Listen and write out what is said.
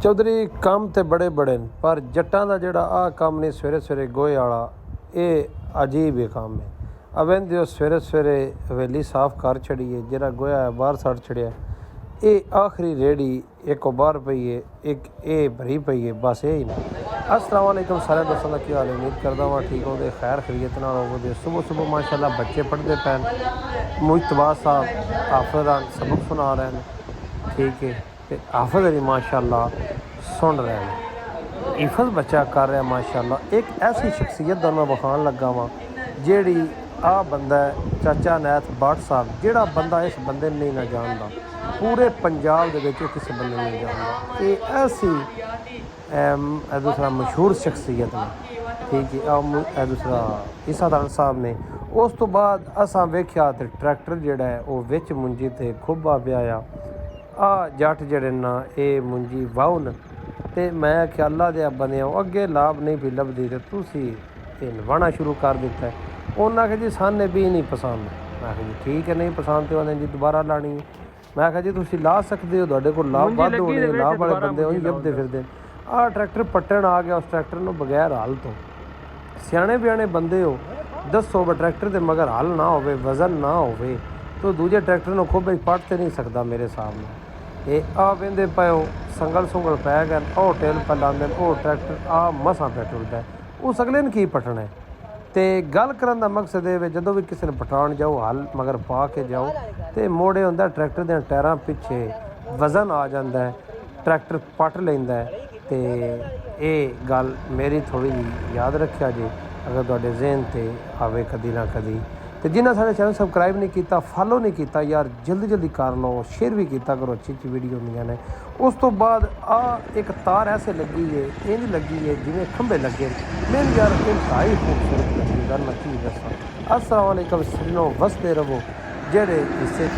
ਚੌਧਰੀ ਕੰਮ ਤੇ ਬੜੇ ਬੜੇ ਨੇ, ਪਰ ਜੱਟਾਂ ਦਾ ਜਿਹੜਾ ਆਹ ਕੰਮ ਨਹੀਂ ਸਵੇਰੇ ਸਵੇਰੇ ਗੋਹੇ ਵਾਲਾ, ਇਹ ਅਜੀਬ ਹੀ ਕੰਮ ਹੈ। ਅਵੇਂਦੇ ਹੋ ਸਵੇਰੇ ਸਵੇਰੇ ਹਵੇਲੀ ਸਾਫ਼ ਕਰ ਛੜੀਏ, ਜਿਹੜਾ ਗੋਹਾ ਬਾਹਰ ਸੱਟ ਛੜਿਆ, ਇਹ ਆਖਰੀ ਰੇੜੀ ਇੱਕ ਬਾਹਰ ਪਈ ਹੈ, ਇੱਕ ਇਹ ਭਰੀ ਪਈ ਹੈ, ਬਸ ਇਹ ਹੀ ਨਹੀਂ। अस्सलाम वालेकुम सारे दोस्तों का क्या हाल है। उम्मीद करता हूँ ठीक होंगे, खैर खैरियत नाल होवोगे। सुबह सुबह माशाल्लाह बच्चे पढ़ते पैन, मुश्तबा साहब हाफिज़ सबक सुना रहे हैं, ठीक है, तो हाफिज़ अली माशाल्लाह सुन रहे हैं, हिफज बच्चा कर रहा है माशाल्लाह। एक ऐसी शख्सियत का मैं विखान लगा वा, जेड़ी आ बंदा है चाचा नैथ भट्ट साहब, जेड़ा बंदा इस बंदे नहीं ना जानता, पूरे पंजाब दे विच किसी बंदे नहीं जानता। ये ऐसी दूसरा मशहूर शख्सियत ने, ठीक है, दूसरा ईसादान साहब ने। उस तो बाद असां वेख्या तो ट्रैक्टर जिहड़ा है वो विच मुंजी ते खुब्बा पिया आ जट जिहड़े ना ये मुंजी वाहू न, ते मैं ख्याला दे बंदे अगे लाभ नहीं भी लभदी ते तुसी वाहना शुरू कर दिता है। उन्हें आखिया जी सानू भी नहीं पसंद। मैं आखिया जी ठीक है, नहीं पसंद तो उन्हें जी दोबारा लानी है। मैं आखिया जी तुसी ला सकते हो, तुहाडे कोल लाभ वध होने, लाभ वाले बंदे उही लभदे फिरदे। आह ट्रैक्टर पट्टन आ गया, उस ट्रैक्टर नूं बगैर हल तो सियाणे बियाणे बंदे हो दसो ब ट्रैक्टर दे मगर हल ना होवे, वजन ना होवे, तो दूजे ट्रैक्टर नूं खुब पट ते नहीं सकदा मेरे सामने। ये आ वेंदे पे हो संगल सुंगल पै गए, ओ टेल पर लांदे, ओ ट्रैक्टर आ मसां पे टुरदा है, उस अगले ने की पटना है। तो गल करन दा मकसद ये जदों भी किसी ने पटाउण जाओ, हल मगर पा के जाओ, तो मोड़े हुंदा ट्रैक्टर दे टायरां पिछे वजन आ जांदा है, ट्रैक्टर पट लैंदा है। तो ये गल मेरी थोड़ी जी याद रखिया जी, अगर तुहाडे ज़हन ते आवे कदी ना कदी। तो जिन्हें साढ़े चैनल सबसक्राइब नहीं किया, फॉलो नहीं किया यार, जल्दी जल्दी कर लो, शेयर भी किया करो, अच्छी अच्छी वीडियो होंदियां ने। उस तो बाद आ एक तार ऐसे लगी है, इंज लगी है जिवें खंभे लगे, मैंने यार इंतहाई खूबसूरत लगी, गल मैं की दसां। अस्सलाम वालेकुम, सुनो वसदे रहो जेड़े हिस्से